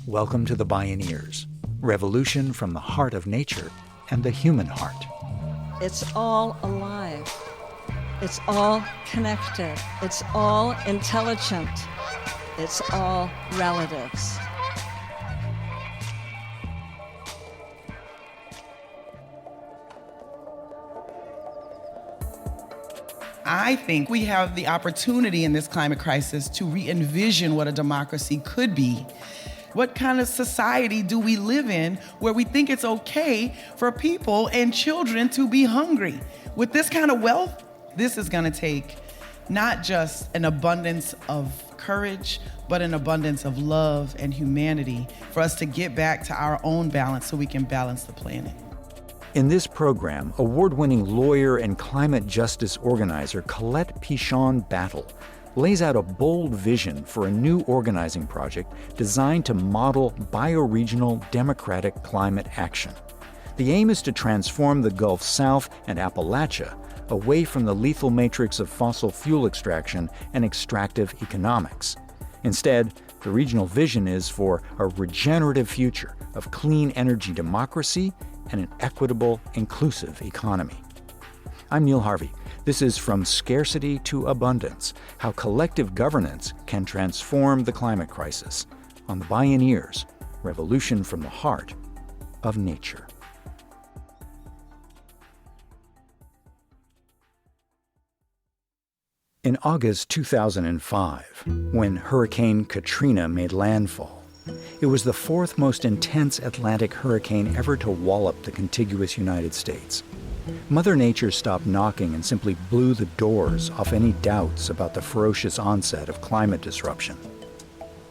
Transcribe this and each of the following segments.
Welcome to the Bioneers, revolution from the heart of nature and the human heart. It's all alive. It's all connected. It's all intelligent. It's all relatives. I think we have the opportunity in this climate crisis to re-envision what a democracy could be. What kind of society do we live in where we think it's okay for people and children to be hungry? With this kind of wealth, this is going to take not just an abundance of courage, but an abundance of love and humanity for us to get back to our own balance so we can balance the planet. In this program, award-winning lawyer and climate justice organizer Colette Pichon-Battle lays out a bold vision for a new organizing project designed to model bioregional democratic climate action. The aim is to transform the Gulf South and Appalachia away from the lethal matrix of fossil fuel extraction and extractive economics. Instead, the regional vision is for a regenerative future of clean energy democracy and an equitable, inclusive economy. I'm Neil Harvey. This is From Scarcity to Abundance, how collective governance can transform the climate crisis on the Bioneers, revolution from the heart of nature. In August 2005, when Hurricane Katrina made landfall, it was the fourth most intense Atlantic hurricane ever to wallop the contiguous United States. Mother Nature stopped knocking and simply blew the doors off any doubts about the ferocious onset of climate disruption.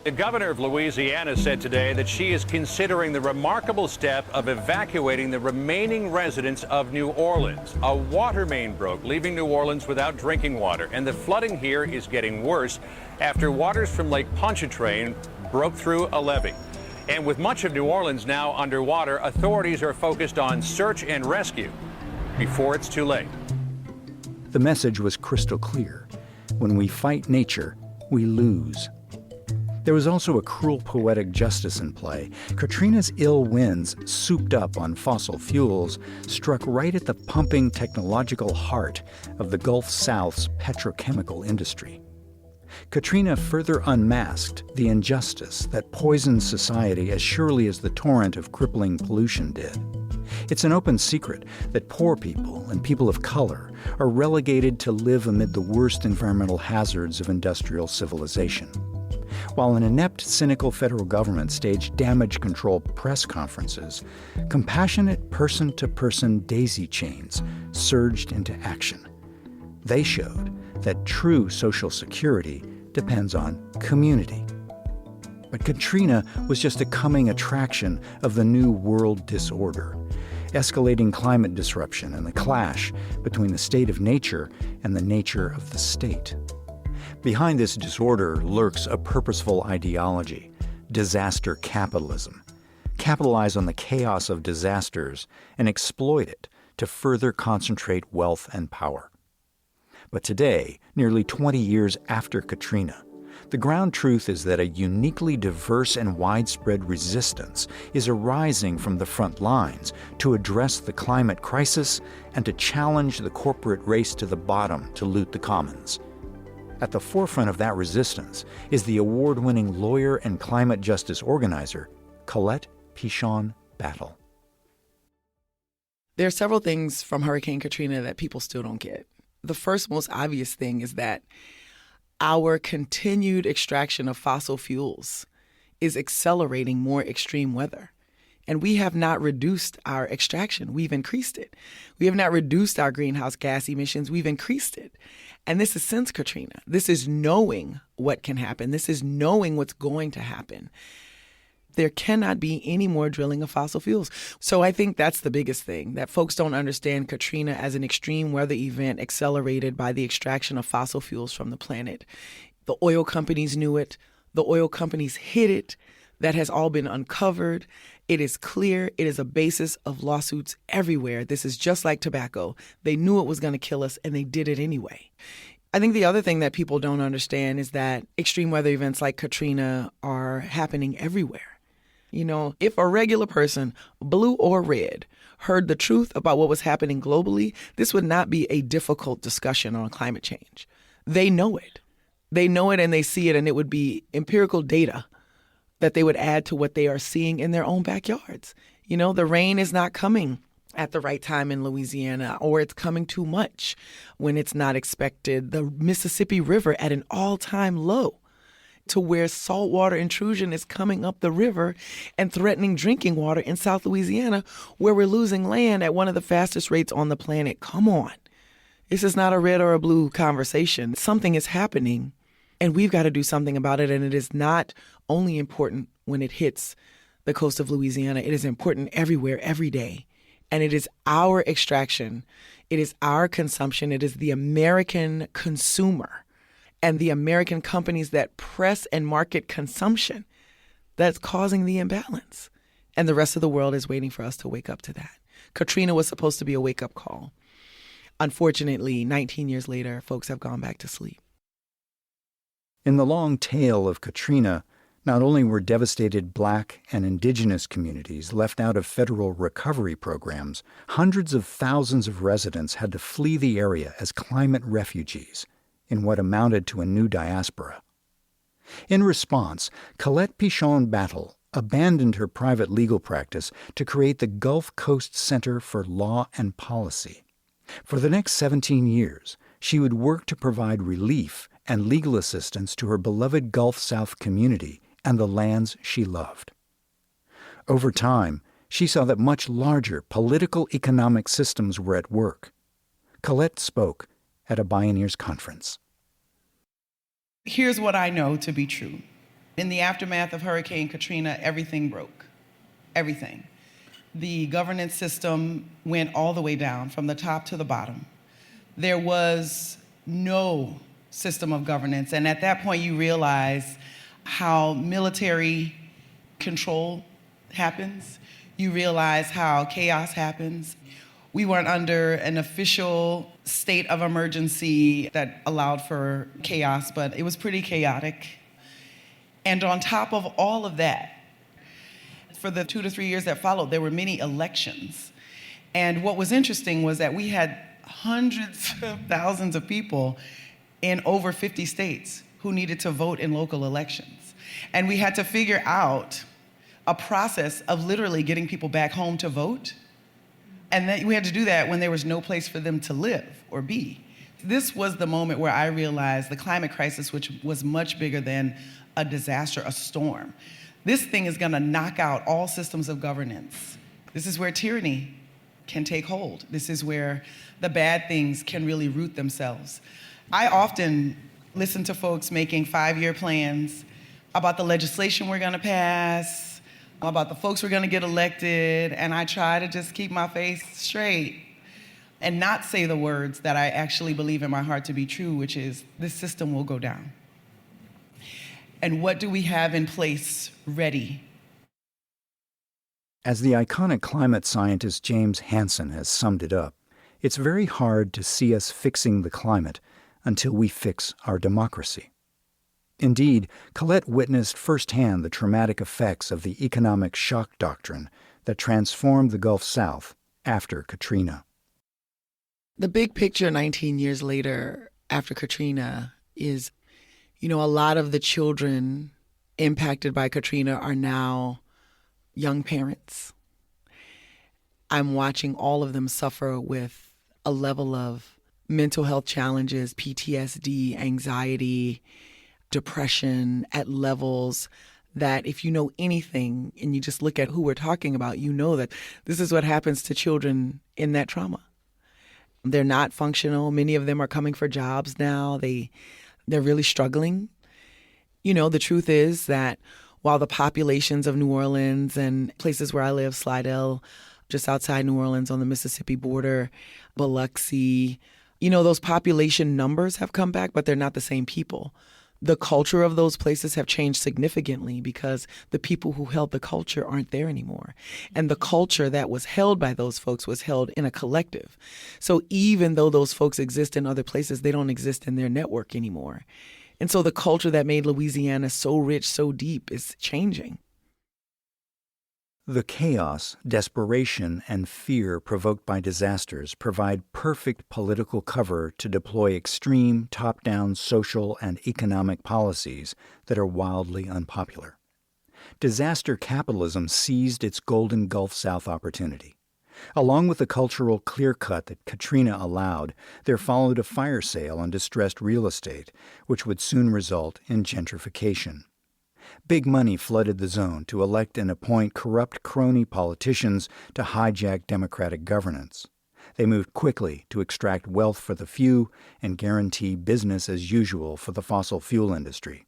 The governor of Louisiana said today that she is considering the remarkable step of evacuating the remaining residents of New Orleans. A water main broke, leaving New Orleans without drinking water, and the flooding here is getting worse after waters from Lake Pontchartrain broke through a levee. And with much of New Orleans now underwater, authorities are focused on search and rescue before it's too late. The message was crystal clear. When we fight nature, we lose. There was also a cruel poetic justice in play. Katrina's ill winds, souped up on fossil fuels, struck right at the pumping technological heart of the Gulf South's petrochemical industry. Katrina further unmasked the injustice that poisoned society as surely as the torrent of crippling pollution did. It's an open secret that poor people and people of color are relegated to live amid the worst environmental hazards of industrial civilization. While an inept, cynical federal government staged damage control press conferences, compassionate person-to-person daisy chains surged into action. They showed that true social security depends on community. But Katrina was just a coming attraction of the new world disorder, escalating climate disruption and the clash between the state of nature and the nature of the state. Behind this disorder lurks a purposeful ideology, disaster capitalism. Capitalize on the chaos of disasters and exploit it to further concentrate wealth and power. But today, nearly 20 years after Katrina, the ground truth is that a uniquely diverse and widespread resistance is arising from the front lines to address the climate crisis and to challenge the corporate race to the bottom to loot the commons. At the forefront of that resistance is the award-winning lawyer and climate justice organizer, Colette Pichon-Battle. There are several things from Hurricane Katrina that people still don't get. The first most obvious thing is that our continued extraction of fossil fuels is accelerating more extreme weather. And we have not reduced our extraction. We've increased it. We have not reduced our greenhouse gas emissions. We've increased it. And this is since Katrina. This is knowing what can happen. This is knowing what's going to happen. There cannot be any more drilling of fossil fuels. So I think that's the biggest thing, that folks don't understand Katrina as an extreme weather event accelerated by the extraction of fossil fuels from the planet. The oil companies knew it. The oil companies hid it. That has all been uncovered. It is clear. It is a basis of lawsuits everywhere. This is just like tobacco. They knew it was going to kill us, and they did it anyway. I think the other thing that people don't understand is that extreme weather events like Katrina are happening everywhere. If a regular person, blue or red, heard the truth about what was happening globally, this would not be a difficult discussion on climate change. They know it. They know it and they see it, and it would be empirical data that they would add to what they are seeing in their own backyards. The rain is not coming at the right time in Louisiana, or it's coming too much when it's not expected. The Mississippi River at an all-time low, to where saltwater intrusion is coming up the river and threatening drinking water in South Louisiana, where we're losing land at one of the fastest rates on the planet. Come on. This is not a red or a blue conversation. Something is happening, and we've got to do something about it. And it is not only important when it hits the coast of Louisiana. It is important everywhere, every day. And it is our extraction. It is our consumption. It is the American consumer and the American companies that press and market consumption that's causing the imbalance. And the rest of the world is waiting for us to wake up to that. Katrina was supposed to be a wake-up call. Unfortunately, 19 years later, folks have gone back to sleep. In the long tail of Katrina, not only were devastated Black and Indigenous communities left out of federal recovery programs, hundreds of thousands of residents had to flee the area as climate refugees in what amounted to a new diaspora. In response, Colette Pichon-Battle abandoned her private legal practice to create the Gulf Coast Center for Law and Policy. For the next 17 years, she would work to provide relief and legal assistance to her beloved Gulf South community and the lands she loved. Over time, she saw that much larger political economic systems were at work. Colette spoke at a Bioneers conference. Here's what I know to be true. In the aftermath of Hurricane Katrina, everything broke. Everything. The governance system went all the way down, from the top to the bottom. There was no system of governance, and at that point you realize how military control happens. You realize how chaos happens. We weren't under an official state of emergency that allowed for chaos, but it was pretty chaotic. And on top of all of that, for the 2 to 3 years that followed, there were many elections. And what was interesting was that we had hundreds of thousands of people in over 50 states who needed to vote in local elections. And we had to figure out a process of literally getting people back home to vote. And then we had to do that when there was no place for them to live or be. This was the moment where I realized the climate crisis, which was much bigger than a disaster, a storm. This thing is gonna knock out all systems of governance. This is where tyranny can take hold. This is where the bad things can really root themselves. I often listen to folks making 5-year plans about the legislation we're gonna pass, about the folks we're gonna get elected, and I try to just keep my face straight and not say the words that I actually believe in my heart to be true, which is this system will go down. And what do we have in place ready? As the iconic climate scientist James Hansen has summed it up, it's very hard to see us fixing the climate until we fix our democracy. Indeed, Colette witnessed firsthand the traumatic effects of the economic shock doctrine that transformed the Gulf South after Katrina. The big picture 19 years later, after Katrina, is, a lot of the children impacted by Katrina are now young parents. I'm watching all of them suffer with a level of mental health challenges, PTSD, anxiety, depression at levels that if you know anything and you just look at who we're talking about, you know that this is what happens to children in that trauma. They're not functional. Many of them are coming for jobs now. They're really struggling. The truth is that while the populations of New Orleans and places where I live, Slidell, just outside New Orleans on the Mississippi border, Biloxi, those population numbers have come back, but they're not the same people. The culture of those places have changed significantly because the people who held the culture aren't there anymore. And the culture that was held by those folks was held in a collective. So even though those folks exist in other places, they don't exist in their network anymore. And so the culture that made Louisiana so rich, so deep is changing. The chaos, desperation, and fear provoked by disasters provide perfect political cover to deploy extreme top-down social and economic policies that are wildly unpopular. Disaster capitalism seized its golden Gulf South opportunity. Along with the cultural clear-cut that Katrina allowed, there followed a fire sale on distressed real estate, which would soon result in gentrification. Big money flooded the zone to elect and appoint corrupt crony politicians to hijack democratic governance. They moved quickly to extract wealth for the few and guarantee business as usual for the fossil fuel industry.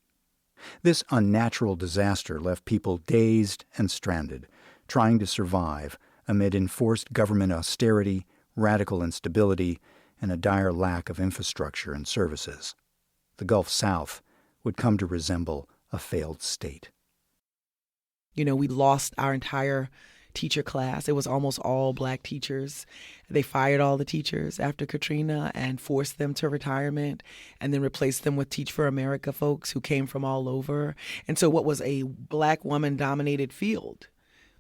This unnatural disaster left people dazed and stranded, trying to survive amid enforced government austerity, radical instability, and a dire lack of infrastructure and services. The Gulf South would come to resemble a failed state. You know, we lost our entire teacher class. It was almost all Black teachers. They fired all the teachers after Katrina and forced them to retirement and then replaced them with Teach for America folks who came from all over. And so what was a Black woman-dominated field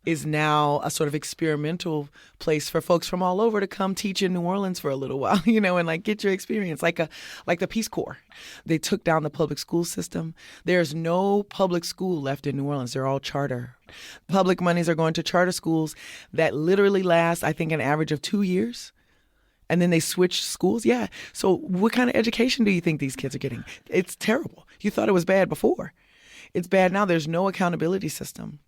is now a sort of experimental place for folks from all over to come teach in New Orleans for a little while, you know, and like get your experience, like the Peace Corps. They took down the public school system. There's no public school left in New Orleans. They're all charter. Public monies are going to charter schools that literally last, I think, an average of 2 years. And then they switch schools. Yeah. So what kind of education do you think these kids are getting? It's terrible. You thought it was bad before. It's bad now. There's no accountability system.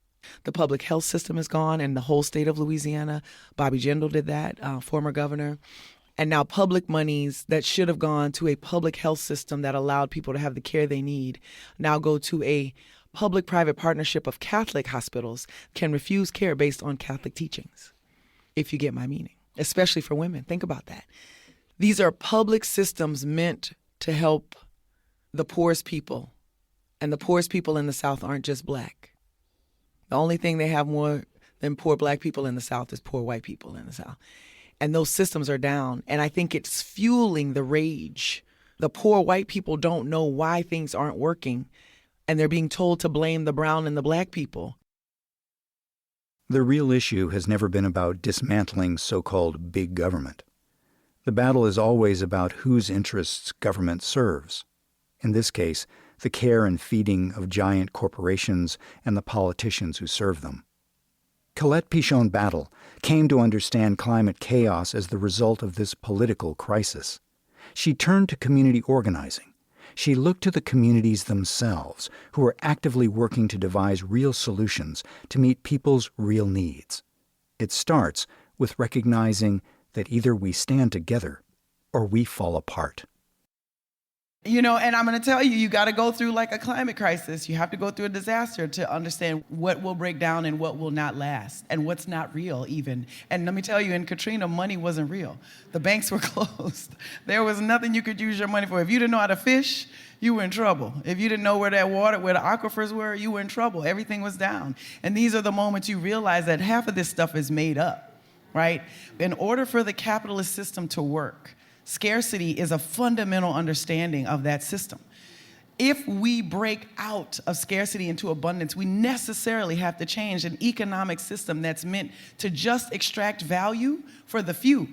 The public health system is gone in the whole state of Louisiana. Bobby Jindal did that, former governor. And now public monies that should have gone to a public health system that allowed people to have the care they need now go to a public-private partnership of Catholic hospitals can refuse care based on Catholic teachings, if you get my meaning, especially for women. Think about that. These are public systems meant to help the poorest people, and the poorest people in the South aren't just Black. The only thing they have more than poor Black people in the South is poor white people in the South. And those systems are down. And I think it's fueling the rage. The poor white people don't know why things aren't working, and they're being told to blame the brown and the Black people. The real issue has never been about dismantling so-called big government. The battle is always about whose interests government serves. In this case, the care and feeding of giant corporations and the politicians who serve them. Colette Pichon-Battle came to understand climate chaos as the result of this political crisis. She turned to community organizing. She looked to the communities themselves, who are actively working to devise real solutions to meet people's real needs. It starts with recognizing that either we stand together or we fall apart. You know, and I'm going to tell you, you got to go through like a climate crisis. You have to go through a disaster to understand what will break down and what will not last and what's not real even. And let me tell you, in Katrina, money wasn't real. The banks were closed. There was nothing you could use your money for. If you didn't know how to fish, you were in trouble. If you didn't know where that water, where the aquifers were, you were in trouble. Everything was down. And these are the moments you realize that half of this stuff is made up, right? In order for the capitalist system to work, scarcity is a fundamental understanding of that system. If we break out of scarcity into abundance, we necessarily have to change an economic system that's meant to just extract value for the few.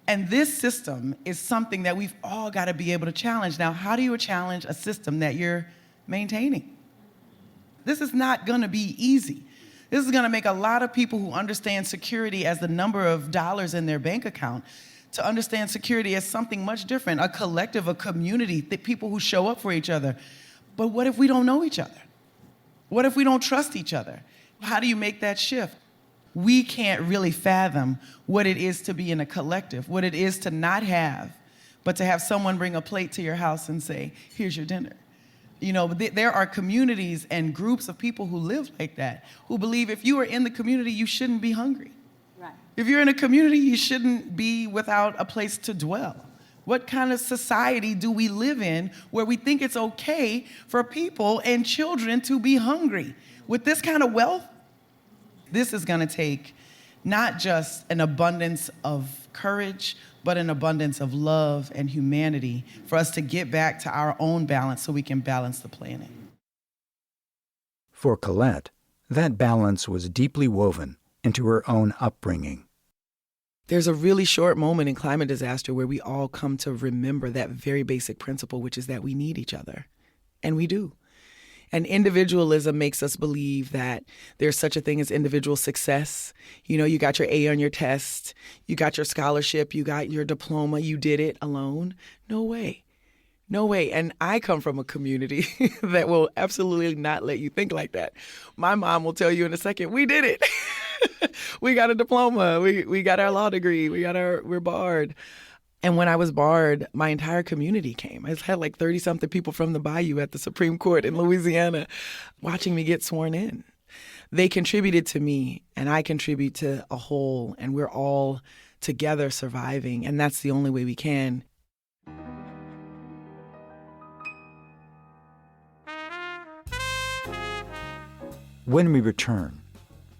And this system is something that we've all got to be able to challenge. Now, how do you challenge a system that you're maintaining? This is not going to be easy. This is going to make a lot of people who understand security as the number of dollars in their bank account to understand security as something much different, a collective, a community, people who show up for each other. But what if we don't know each other? What if we don't trust each other? How do you make that shift? We can't really fathom what it is to be in a collective, what it is to not have, but to have someone bring a plate to your house and say, here's your dinner. You know, there are communities and groups of people who live like that, who believe if you are in the community, you shouldn't be hungry. Right. If you're in a community, you shouldn't be without a place to dwell. What kind of society do we live in where we think it's okay for people and children to be hungry? With this kind of wealth, this is going to take not just an abundance of courage, but an abundance of love and humanity for us to get back to our own balance so we can balance the planet. For Colette, That balance was deeply woven into her own upbringing. There's a really short moment in climate disaster where we all come to remember that very basic principle, which is that we need each other. And we do. And individualism makes us believe that there's such a thing as individual success. You know, you got your A on your test, you got your scholarship, you got your diploma, you did it alone. No way. No way. And I come from a community that will absolutely not let you think like that. My mom will tell you in a second, we did it. We got a diploma. We got our law degree. We're barred. And when I was barred, my entire community came. I had like 30-something people from the Bayou at the Supreme Court in Louisiana watching me get sworn in. They contributed to me, and I contribute to a whole, and we're all together surviving, and that's the only way we can. When we return,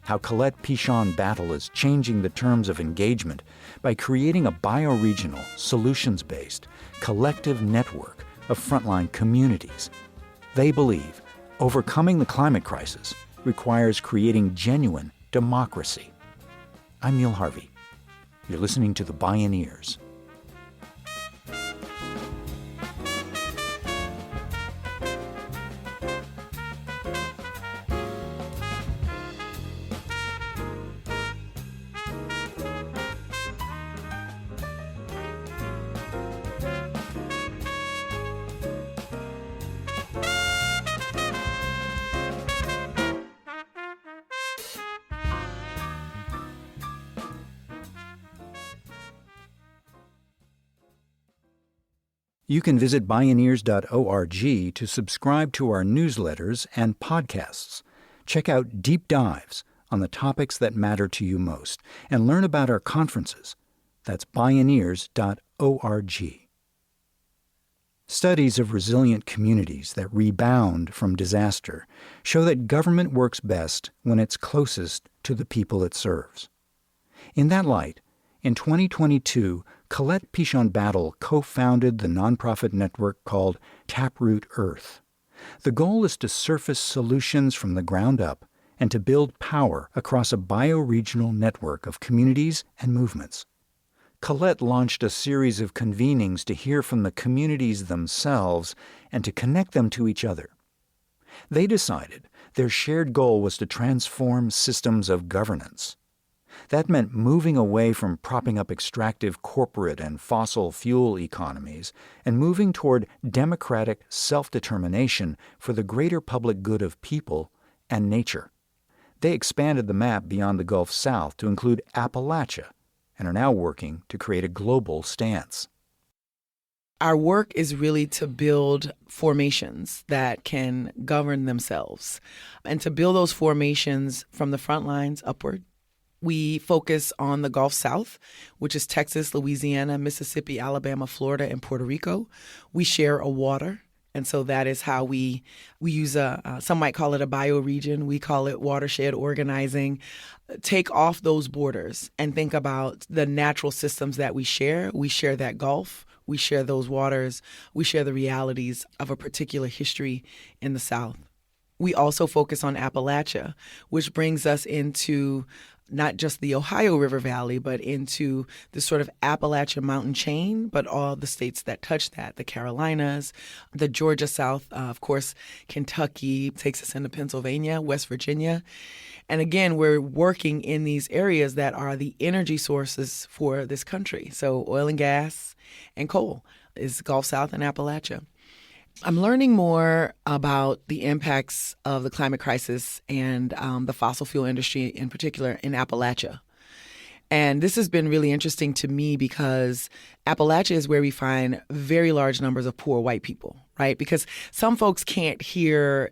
how Colette Pichon-Battle is changing the terms of engagement by creating a bioregional, solutions-based, collective network of frontline communities. They believe overcoming the climate crisis requires creating genuine democracy. I'm Neil Harvey. You're listening to the Bioneers. You can visit Bioneers.org to subscribe to our newsletters and podcasts. Check out deep dives on the topics that matter to you most and learn about our conferences. That's Bioneers.org. Studies of resilient communities that rebound from disaster show that government works best when it's closest to the people it serves. In that light, in 2022, Colette Pichon-Battle co-founded the nonprofit network called Taproot Earth. The goal is to surface solutions from the ground up and to build power across a bioregional network of communities and movements. Colette launched a series of convenings to hear from the communities themselves and to connect them to each other. They decided their shared goal was to transform systems of governance. That meant moving away from propping up extractive corporate and fossil fuel economies and moving toward democratic self-determination for the greater public good of people and nature. They expanded the map beyond the Gulf South to include Appalachia and are now working to create a global stance. Our work is really to build formations that can govern themselves and to build those formations from the front lines upward. We focus on the Gulf South, which is Texas, Louisiana, Mississippi, Alabama, Florida, and Puerto Rico. We share a water, and so that is how we use some might call it a bioregion. We call it watershed organizing. Take off those borders and think about the natural systems that we share. We share that Gulf. We share those waters. We share the realities of a particular history in the South. We also focus on Appalachia, which brings us into not just the Ohio River Valley, but into the sort of Appalachian mountain chain, but all the states that touch that, the Carolinas, the Georgia South, of course, Kentucky, takes us into Pennsylvania, West Virginia. And again, we're working in these areas that are the energy sources for this country. So oil and gas and coal is Gulf South and Appalachia. I'm learning more about the impacts of the climate crisis and the fossil fuel industry in particular in Appalachia. And this has been really interesting to me because Appalachia is where we find very large numbers of poor white people, right? Because some folks can't hear,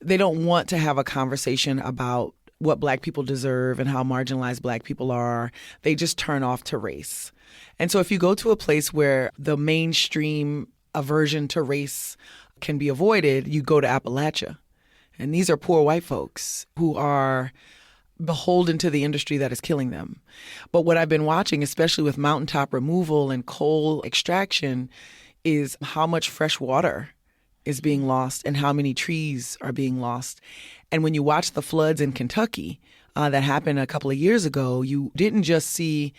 they don't want to have a conversation about what Black people deserve and how marginalized Black people are. They just turn off to race. And so if you go to a place where the mainstream aversion to race can be avoided, you go to Appalachia. And these are poor white folks who are beholden to the industry that is killing them. But what I've been watching, especially with mountaintop removal and coal extraction, is how much fresh water is being lost and how many trees are being lost. And when you watch the floods in Kentucky that happened a couple of years ago, you didn't just see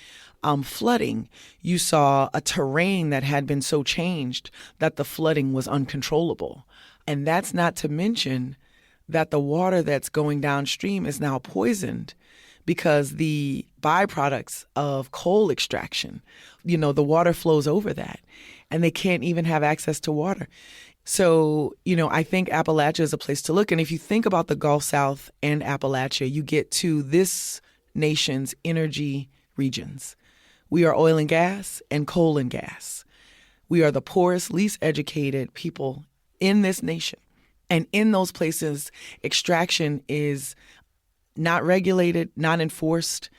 flooding. You saw a terrain that had been so changed that the flooding was uncontrollable. And that's not to mention that the water that's going downstream is now poisoned because the byproducts of coal extraction, the water flows over that and they can't even have access to water. So, I think Appalachia is a place to look. And if you think about the Gulf South and Appalachia, you get to this nation's energy regions. We are oil and gas and coal and gas. We are the poorest, least educated people in this nation. And in those places, extraction is not regulated, not enforced,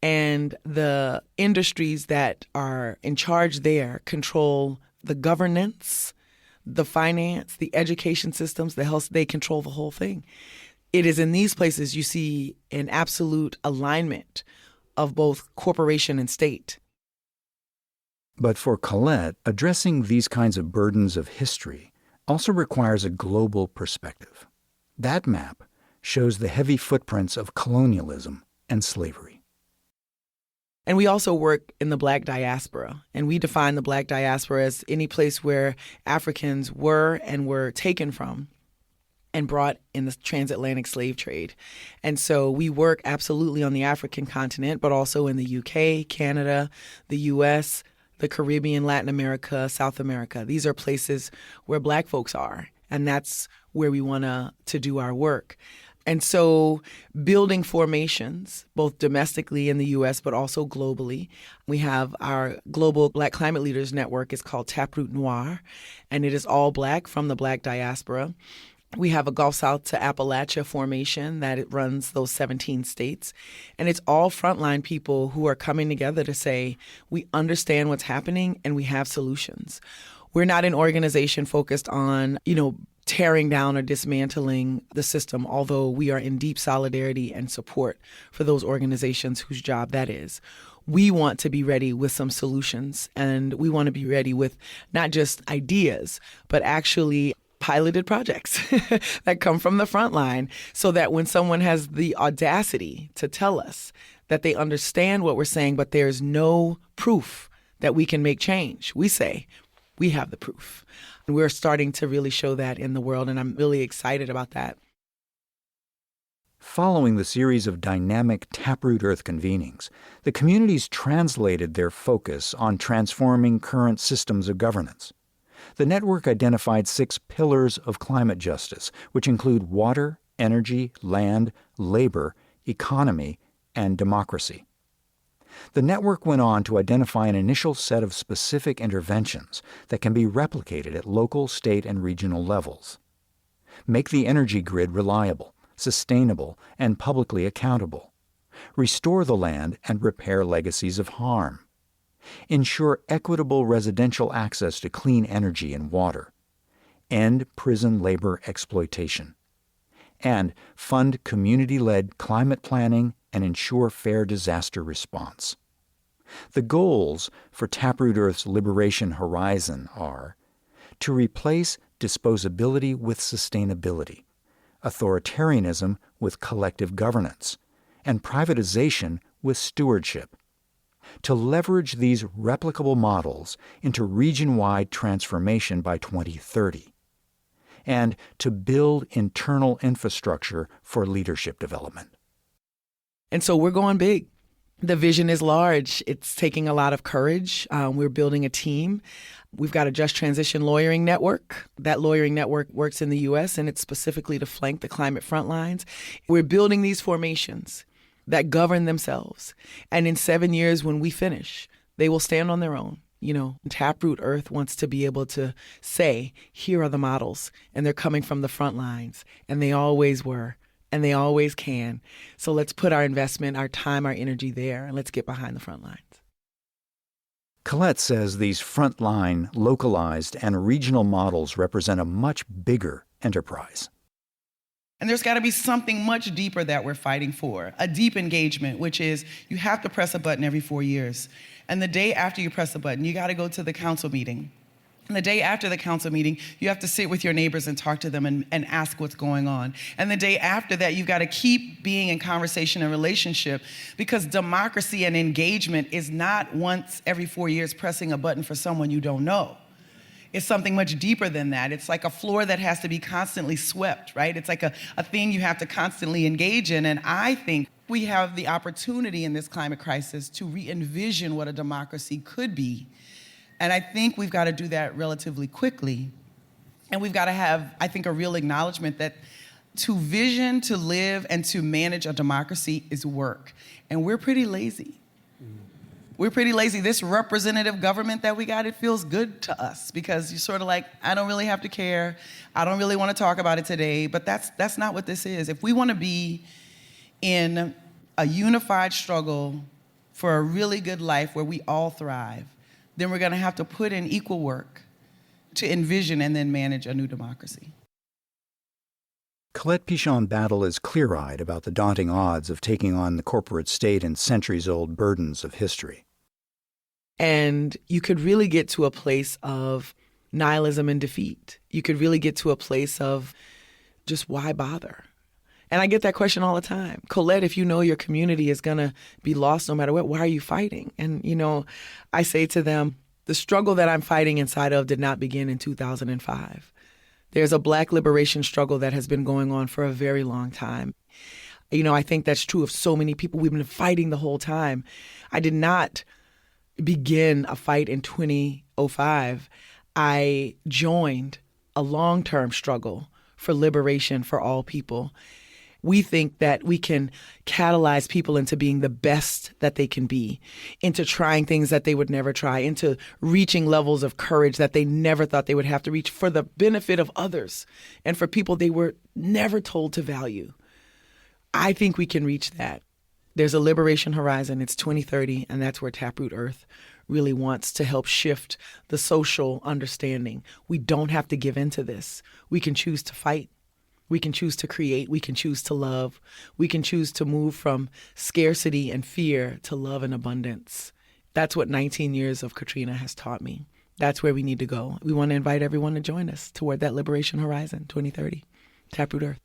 and the industries that are in charge there control the governance, the finance, the education systems, the health. They control the whole thing. It is in these places you see an absolute alignment of both corporation and state. But for Colette, addressing these kinds of burdens of history also requires a global perspective. That map shows the heavy footprints of colonialism and slavery. And we also work in the Black diaspora, and we define the Black diaspora as any place where Africans were and were taken from and brought in the transatlantic slave trade. And so we work absolutely on the African continent, but also in the UK, Canada, the US, the Caribbean, Latin America, South America. These are places where Black folks are, and that's where we want to do our work. And so building formations, both domestically in the U.S., but also globally. We have our Global Black Climate Leaders Network. It's called Taproot Noir, and it is all Black from the Black diaspora. We have a Gulf South to Appalachia formation that it runs those 17 states. And it's all frontline people who are coming together to say, we understand what's happening and we have solutions. We're not an organization focused on, tearing down or dismantling the system, although we are in deep solidarity and support for those organizations whose job that is. We want to be ready with some solutions, and we want to be ready with not just ideas, but actually piloted projects that come from the front line, so that when someone has the audacity to tell us that they understand what we're saying, but there's no proof that we can make change, we say, we have the proof. We're starting to really show that in the world, and I'm really excited about that. Following the series of dynamic Taproot Earth convenings, the communities translated their focus on transforming current systems of governance. The network identified 6 pillars of climate justice, which include water, energy, land, labor, economy, and democracy. The network went on to identify an initial set of specific interventions that can be replicated at local, state, and regional levels. Make the energy grid reliable, sustainable, and publicly accountable. Restore the land and repair legacies of harm. Ensure equitable residential access to clean energy and water. End prison labor exploitation. And fund community-led climate planning and ensure fair disaster response. The goals for Taproot Earth's Liberation Horizon are to replace disposability with sustainability, authoritarianism with collective governance, and privatization with stewardship. To leverage these replicable models into region-wide transformation by 2030, and to build internal infrastructure for leadership development. And so we're going big. The vision is large. It's taking a lot of courage. We're building a team. We've got a just transition lawyering network. That lawyering network works in the U.S., and it's specifically to flank the climate front lines. We're building these formations that govern themselves. And in 7 years, when we finish, they will stand on their own. Taproot Earth wants to be able to say, here are the models, and they're coming from the front lines, and they always were. And they always can. So let's put our investment, our time, our energy there, and let's get behind the front lines. Colette says these frontline, localized, and regional models represent a much bigger enterprise. And there's got to be something much deeper that we're fighting for, a deep engagement, which is you have to press a button every 4 years. And the day after you press a button, you got to go to the council meeting And the day after the council meeting, you have to sit with your neighbors and talk to them and ask what's going on. And the day after that, you've got to keep being in conversation and relationship, because democracy and engagement is not once every 4 years pressing a button for someone you don't know. It's something much deeper than that. It's like a floor that has to be constantly swept, right? It's like a thing you have to constantly engage in. And I think we have the opportunity in this climate crisis to re-envision what a democracy could be. And I think we've got to do that relatively quickly. And we've got to have, I think, a real acknowledgement that to vision, to live, and to manage a democracy is work. And we're pretty lazy. We're pretty lazy. This representative government that we got, it feels good to us, because you're sort of like, I don't really have to care. I don't really want to talk about it today. But that's not what this is. If we want to be in a unified struggle for a really good life where we all thrive, then we're going to have to put in equal work to envision and then manage a new democracy. Colette Pichon-Battle is clear-eyed about the daunting odds of taking on the corporate state and centuries-old burdens of history. And you could really get to a place of nihilism and defeat. You could really get to a place of just why bother? And I get that question all the time. Colette, if you know your community is going to be lost no matter what, why are you fighting? And, I say to them, the struggle that I'm fighting inside of did not begin in 2005. There's a Black liberation struggle that has been going on for a very long time. I think that's true of so many people. We've been fighting the whole time. I did not begin a fight in 2005. I joined a long-term struggle for liberation for all people. We think that we can catalyze people into being the best that they can be, into trying things that they would never try, into reaching levels of courage that they never thought they would have to reach for the benefit of others and for people they were never told to value. I think we can reach that. There's a liberation horizon. It's 2030, and that's where Taproot Earth really wants to help shift the social understanding. We don't have to give in to this. We can choose to fight. We can choose to create. We can choose to love. We can choose to move from scarcity and fear to love and abundance. That's what 19 years of Katrina has taught me. That's where we need to go. We want to invite everyone to join us toward that liberation horizon, 2030, Taproot Earth.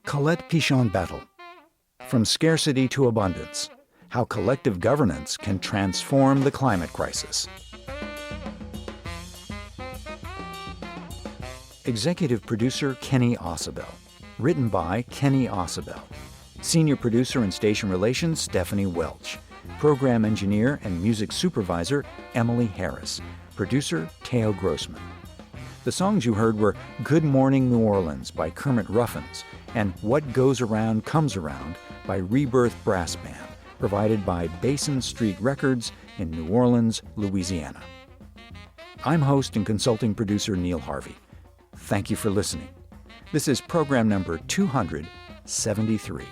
Colette Pichon-Battle. From Scarcity to Abundance: How Collective Governance Can Transform the Climate Crisis. Executive producer Kenny Ausubel. Written by Kenny Ausubel. Senior producer and station relations Stephanie Welch. Program engineer and music supervisor Emily Harris. Producer Teo Grossman. The songs you heard were Good Morning New Orleans by Kermit Ruffins and What Goes Around Comes Around by Rebirth Brass Band, provided by Basin Street Records in New Orleans, Louisiana. I'm host and consulting producer Neil Harvey. Thank you for listening. This is program number 273.